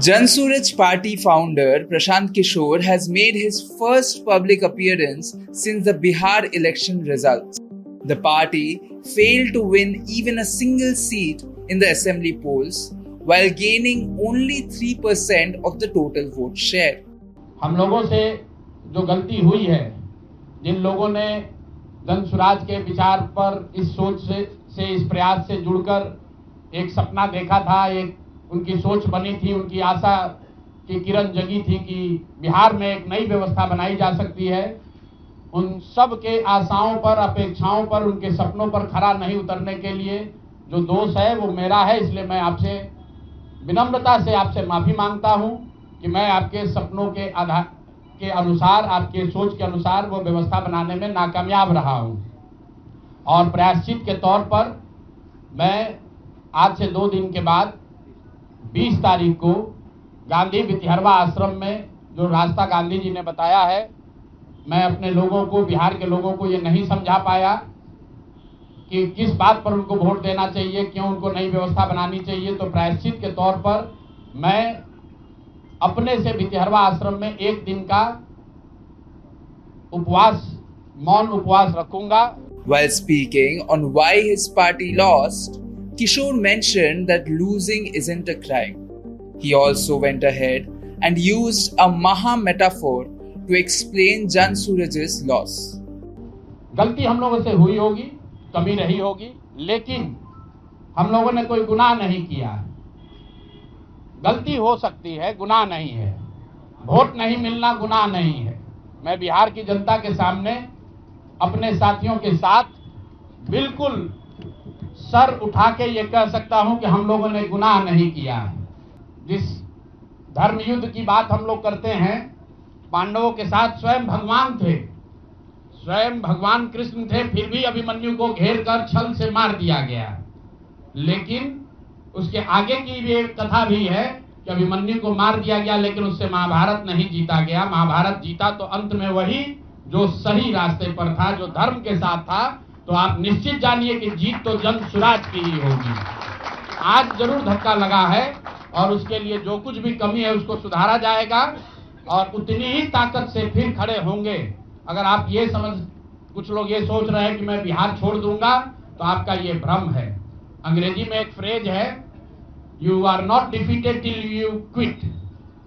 Jan Suraj Party founder Prashant Kishore has made his first public appearance since the Bihar election results. The party failed to win even a single seat in the assembly polls, while gaining only 3% of the total vote share. हम लोगों से जो गलती हुई है, जिन लोगों ने जन स्वराज के विचार पर इस सोच से इस प्रयास से जुड़कर एक सपना देखा था, एक उनकी सोच बनी थी, उनकी आशा की किरण जगी थी कि बिहार में एक नई व्यवस्था बनाई जा सकती है, उन सब के आशाओं पर, अपेक्षाओं पर, उनके सपनों पर खरा नहीं उतरने के लिए जो दोष है वो मेरा है। इसलिए मैं आपसे विनम्रता से आपसे माफ़ी मांगता हूं कि मैं आपके सपनों के आधार के अनुसार, आपके सोच के अनुसार वो व्यवस्था बनाने में नाकामयाब रहा हूं। और प्रायश्चित के तौर पर मैं आज से 2 दिन के बाद 20 तारीख को गांधी वितिहरवा आश्रम में जो रास्ता गांधी जी ने बताया है, मैं अपने लोगों को, बिहार के लोगों को ये नहीं समझा पाया कि किस बात पर उनको वोट देना चाहिए, क्यों उनको नई व्यवस्था बनानी चाहिए। तो प्रायश्चित के तौर पर मैं अपने से वितिहरवा आश्रम में 1 दिन का उपवास, मौन उपवास रखूंगा। While speaking on why his party lost, Kishore mentioned that losing isn't a crime. He also went ahead and used a Maha metaphor to explain Jan Suraj's loss. गलती हम लोगों से हुई होगी, कमी रही होगी, लेकिन हम लोगों ने कोई गुनाह नहीं किया। गलती हो सकती है, गुनाह नहीं है। वोट नहीं मिलना गुनाह नहीं है। मैं बिहार की जनता के सामने अपने साथियों के साथ बिल्कुल सर उठा के ये कह सकता हूं कि हम लोगों ने गुनाह नहीं किया है। जिस धर्म युद्ध की बात हम लोग करते हैं, पांडवों के साथ स्वयं भगवान थे, स्वयं भगवान कृष्ण थे, फिर भी अभिमन्यु को घेर कर छल से मार दिया गया। लेकिन उसके आगे की भी एक कथा भी है कि अभिमन्यु को मार दिया गया, लेकिन उससे महाभारत नहीं जीता गया। महाभारत जीता तो अंत में वही जो सही रास्ते पर था, जो धर्म के साथ था। तो आप निश्चित जानिए कि जीत तो जन स्वराज की ही होगी। आज जरूर धक्का लगा है और उसके लिए जो कुछ भी कमी है उसको सुधारा जाएगा और उतनी ही ताकत से फिर खड़े होंगे। अगर आप ये कुछ लोग ये सोच रहे हैं कि मैं बिहार छोड़ दूंगा, तो आपका ये भ्रम है। अंग्रेजी में एक फ्रेज है, you are not defeated till you quit.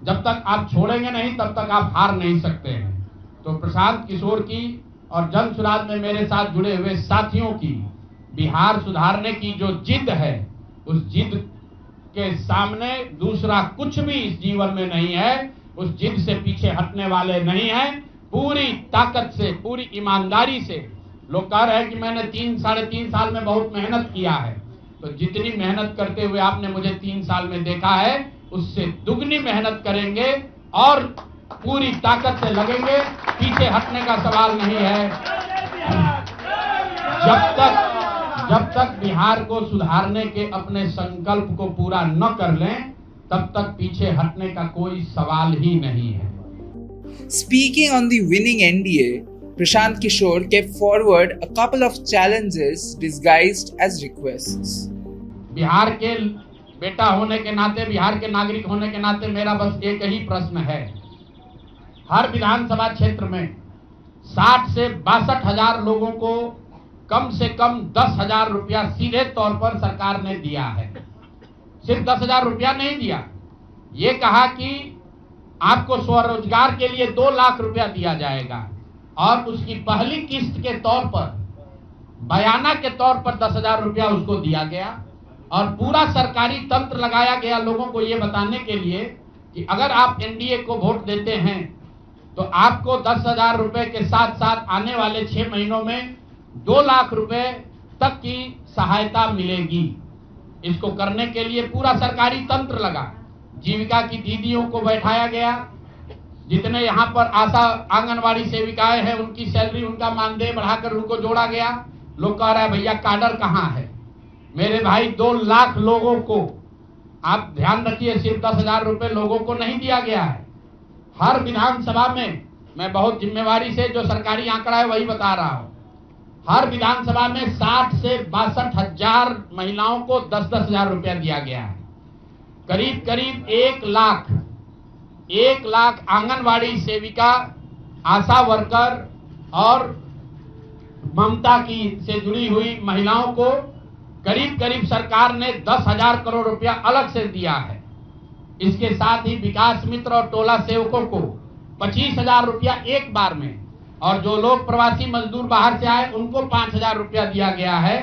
जब तक आप छोड़ेंगे नहीं तब तक आप हार नहीं सकते हैं। तो प्रशांत किशोर की और जन स्वराज में मेरे साथ जुड़े हुए साथियों की बिहार सुधारने की जो जिद है, उस जिद के सामने दूसरा कुछ भी इस जीवन में नहीं है। उस जिद से पीछे हटने वाले नहीं हैं। पूरी ताकत से, पूरी ईमानदारी से। लोग कह रहे हैं कि मैंने 3-3.5 साल में बहुत मेहनत किया है। तो जितनी मेहनत करते हुए आपने मुझे 3 साल में देखा है, उससे दुगनी मेहनत करेंगे और पूरी ताकत से लगेंगे। पीछे हटने का सवाल नहीं है। जब तक बिहार को सुधारने के अपने संकल्प को पूरा न कर लें, तब तक पीछे हटने का कोई सवाल ही नहीं है। Speaking on the winning NDA, Prashant Kishore kept forward a couple of challenges disguised as requests. Bihar के बेटा होने के नाते, बिहार के नागरिक होने के नाते मेरा बस एक ही प्रश्न है। हर विधानसभा क्षेत्र में 60 से 62 हजार लोगों को कम से कम 10,000 रुपया सीधे तौर पर सरकार ने दिया है। सिर्फ 10,000 रुपया नहीं दिया, ये कहा कि आपको स्वरोजगार के लिए 2 लाख रुपया दिया जाएगा और उसकी पहली किस्त के तौर पर, बयाना के तौर पर 10,000 रुपया उसको दिया गया। और पूरा सरकारी तंत्र लगाया गया लोगों को ये बताने के लिए कि अगर आप एनडीए को वोट देते हैं तो आपको 10,000 रुपए के साथ साथ आने वाले 6 महीनों में 2 लाख रुपए तक की सहायता मिलेगी। इसको करने के लिए पूरा सरकारी तंत्र लगा। जीविका की दीदियों को बैठाया गया। जितने यहाँ पर आशा आंगनवाड़ी सेविकाएं हैं, उनकी सैलरी, उनका मानदेय बढ़ाकर उनको जोड़ा गया। लोग कह रहे हैं भैया काडर कहाँ है? मेरे भाई 2 लाख लोगों को, आप ध्यान रखिए, सिर्फ 10,000 रुपए लोगों को नहीं दिया गया है। हर विधानसभा में, मैं बहुत जिम्मेवारी से जो सरकारी आंकड़ा है वही बता रहा हूं, हर विधानसभा में 60 से 62 हजार महिलाओं को 10-10 हजार रुपया दिया गया है। करीब करीब 1 लाख आंगनवाड़ी सेविका, आशा वर्कर और ममता की से जुड़ी हुई महिलाओं को करीब करीब सरकार ने 10,000 करोड़ रुपया अलग से दिया है। इसके साथ ही विकास मित्र और टोला सेवकों को 25,000 रुपया एक बार में, और जो लोग प्रवासी मजदूर बाहर से आए उनको 5,000 रुपया दिया गया है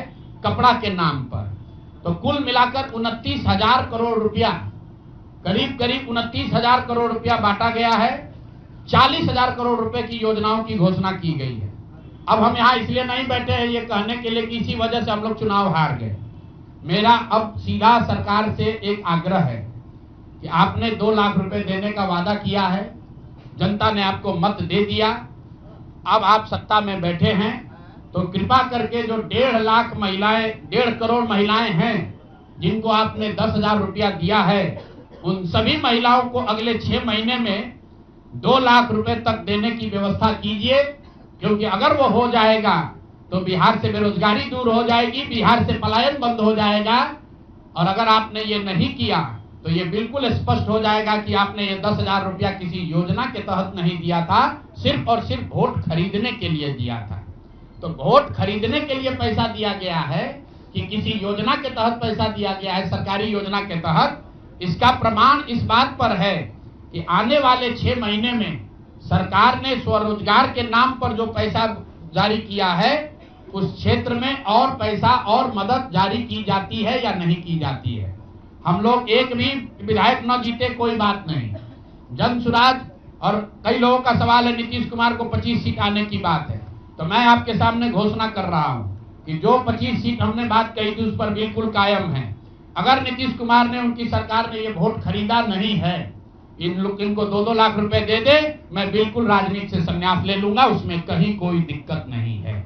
कपड़ा के नाम पर। तो कुल मिलाकर 29,000 करोड़ रुपया, करीब करीब 29,000 करोड़ रुपया बांटा गया है। 40,000 करोड़ रुपए की योजनाओं की घोषणा की गई है। अब हम यहाँ इसलिए नहीं बैठे हैं ये कहने के लिए कि इसी वजह से हम लोग चुनाव हार गए। मेरा अब सीधा सरकार से एक आग्रह है कि आपने 2 लाख रुपए देने का वादा किया है, जनता ने आपको मत दे दिया, अब आप सत्ता में बैठे हैं, तो कृपा करके जो 1.5 लाख महिलाएं, 1.5 करोड़ महिलाएं हैं जिनको आपने 10,000 रुपया दिया है, उन सभी महिलाओं को अगले 6 महीने में 2 लाख रुपए तक देने की व्यवस्था कीजिए। क्योंकि अगर वो हो जाएगा तो बिहार से बेरोजगारी दूर हो जाएगी, बिहार से पलायन बंद हो जाएगा। और अगर आपने ये नहीं किया तो ये बिल्कुल स्पष्ट हो जाएगा कि आपने ये 10,000 रुपया किसी योजना के तहत नहीं दिया था, सिर्फ और सिर्फ वोट खरीदने के लिए दिया था। तो वोट खरीदने के लिए पैसा दिया गया है कि किसी योजना के तहत पैसा दिया गया है, सरकारी योजना के तहत, इसका प्रमाण इस बात पर है कि आने वाले 6 महीने में सरकार ने स्वरोजगार के नाम पर जो पैसा जारी किया है, उस क्षेत्र में और पैसा और मदद जारी की जाती है या नहीं की जाती है। हम लोग एक भी विधायक न जीते कोई बात नहीं, जन सुराज, और कई लोगों का सवाल है नीतीश कुमार को 25 सीट आने की बात है, तो मैं आपके सामने घोषणा कर रहा हूं कि जो 25 सीट हमने बात कही थी उस पर बिल्कुल कायम है। अगर नीतीश कुमार ने, उनकी सरकार ने ये वोट खरीदा नहीं है, इनको 2-2 लाख रुपए दे दे, मैं बिल्कुल राजनीति से संन्यास ले लूंगा, उसमें कहीं कोई दिक्कत नहीं है,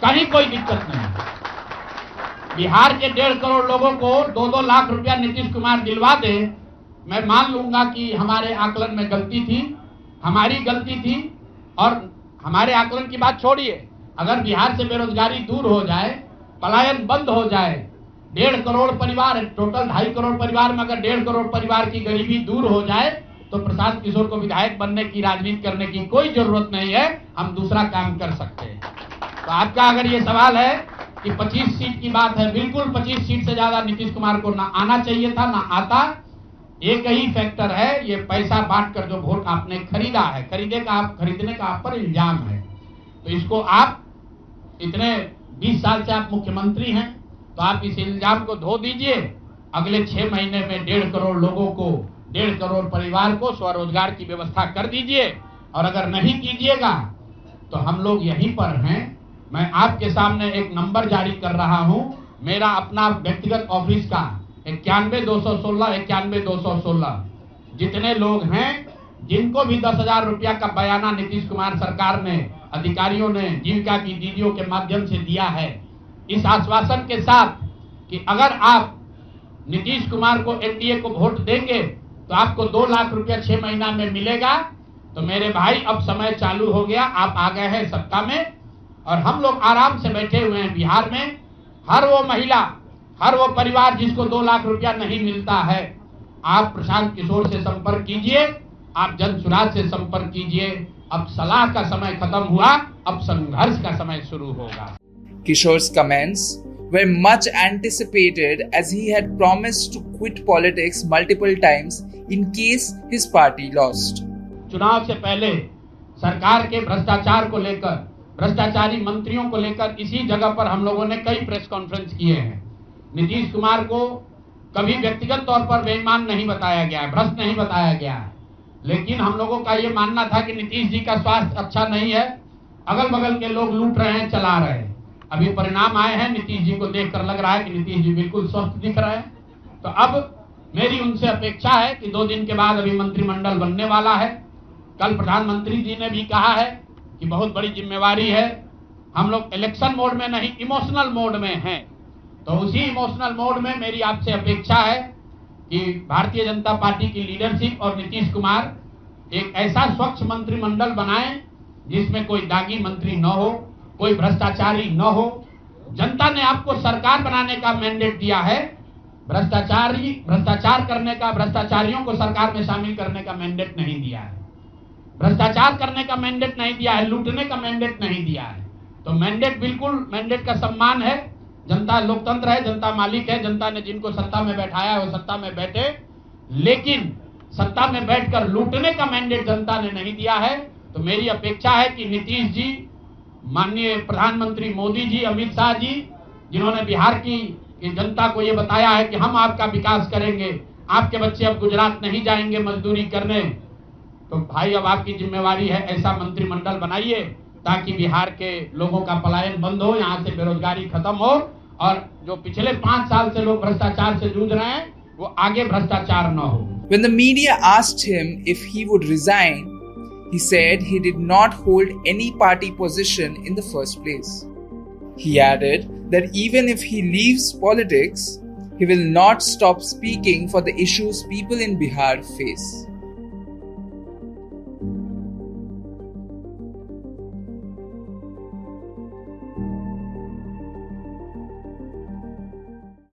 कहीं कोई दिक्कत नहीं। बिहार के 1.5 करोड़ लोगों को 2-2 लाख रुपया नीतीश कुमार दिलवा दे, मैं मान लूंगा कि हमारे आकलन में गलती थी, हमारी गलती थी। और हमारे आकलन की बात छोड़िए, अगर बिहार से बेरोजगारी दूर हो जाए, पलायन बंद हो जाए, 1.5 करोड़ परिवार, टोटल 2.5 करोड़ परिवार में अगर 1.5 करोड़ परिवार की गरीबी दूर हो जाए, तो प्रशांत किशोर को विधायक बनने की, राजनीति करने की कोई जरूरत नहीं है, हम दूसरा काम कर सकते हैं। तो आपका अगर ये सवाल है कि 25 सीट की बात है, बिल्कुल 25 सीट से ज्यादा नीतीश कुमार को ना आना चाहिए था, ना आता। एक ही फैक्टर है, ये पैसा बांटकर जो वोट आपने खरीदा है, खरीदने का आप पर इल्जाम है। तो इसको आप इतने 20 साल से आप मुख्यमंत्री हैं, तो आप इस इल्जाम को धो दीजिए। अगले 6 महीने में 1.5 करोड़ लोगों को, 1.5 करोड़ परिवार को स्वरोजगार की व्यवस्था कर दीजिए। और अगर नहीं कीजिएगा तो हम लोग यहीं पर हैं। मैं आपके सामने एक नंबर जारी कर रहा हूं, मेरा अपना व्यक्तिगत ऑफिस का 91-216 जितने लोग हैं जिनको भी 10,000 रुपया का बयाना नीतीश कुमार सरकार ने, अधिकारियों ने, जीविका की दीदियों के माध्यम से दिया है, इस आश्वासन के साथ कि अगर आप नीतीश कुमार को, एनडीए को वोट देंगे तो आपको 2 लाख रुपया 6 महीना में मिलेगा। तो मेरे भाई, अब समय चालू हो गया, आप आ गए हैं सत्ता में और हम लोग आराम से बैठे हुए हैं बिहार में। हर वो महिला, हर वो परिवार जिसको 2 लाख रुपया नहीं मिलता है, आप प्रशांत किशोर से संपर्क कीजिए, आप जन सुराज से संपर्क कीजिए। अब सलाह का समय खत्म हुआ, अब संघर्ष का समय शुरू होगा। Kishore's comments were much anticipated as he had promised to quit politics multiple times in case his party lost. चुनाव से पहले सरकार के भ्रष्टाचार को लेकर, भ्रष्टाचारी मंत्रियों को लेकर इसी जगह पर हम लोगों ने कई प्रेस कॉन्फ्रेंस किए हैं। नीतीश कुमार को कभी व्यक्तिगत तौर पर बेईमान नहीं बताया गया है, भ्रष्ट नहीं बताया गया है, लेकिन हम लोगों का ये मानना था कि नीतीश जी का स्वास्थ्य अच्छा नहीं है, अगल बगल के लोग लूट रहे हैं, चला रहे हैं। अभी परिणाम आए हैं, नीतीश जी को देखकर लग रहा है कि नीतीश जी बिल्कुल स्वस्थ दिख रहे हैं। तो अब मेरी उनसे अपेक्षा है कि 2 दिन के बाद अभी मंत्रिमंडल बनने वाला है। कल प्रधानमंत्री जी ने भी कहा है कि बहुत बड़ी जिम्मेवारी है, हम लोग इलेक्शन मोड में नहीं, इमोशनल मोड में हैं। तो उसी इमोशनल मोड में मेरी आपसे अपेक्षा है कि भारतीय जनता पार्टी की लीडरशिप और नीतीश कुमार एक ऐसा स्वच्छ मंत्रिमंडल बनाएं जिसमें कोई दागी मंत्री न हो, कोई भ्रष्टाचारी न हो। जनता ने आपको सरकार बनाने का मैंडेट दिया है, भ्रष्टाचार करने का, भ्रष्टाचारियों को सरकार में शामिल करने का मैंडेट नहीं दिया है, भ्रष्टाचार करने का मैंडेट नहीं दिया है, लूटने का मैंडेट नहीं दिया है। तो मैंडेट, बिल्कुल मैंडेट का सम्मान है। जनता लोकतंत्र है, जनता मालिक है, जनता ने जिनको सत्ता में बैठाया है वो सत्ता में बैठे, लेकिन सत्ता में बैठकर लूटने का मैंडेट जनता ने नहीं दिया है। तो मेरी अपेक्षा है कि नीतीश जी, माननीय प्रधानमंत्री मोदी जी, अमित शाह जी, जिन्होंने बिहार की जनता को ये बताया है कि हम आपका विकास करेंगे, आपके बच्चे अब गुजरात नहीं जाएंगे मजदूरी करने, तो भाई अब आपकी जिम्मेवारी है ऐसा मंत्रिमंडल बनाइए ताकि बिहार के लोगों का पलायन बंद हो, यहाँ से बेरोजगारी खत्म हो, और जो पिछले 5 साल से लोग भ्रष्टाचार से जूझ रहे हैं वो आगे भ्रष्टाचार न हो। When the media asked him if he would resign, he said he did not hold any party position in the first place. He added that even if he leaves politics, he will not stop speaking for the issues people in Bihar face.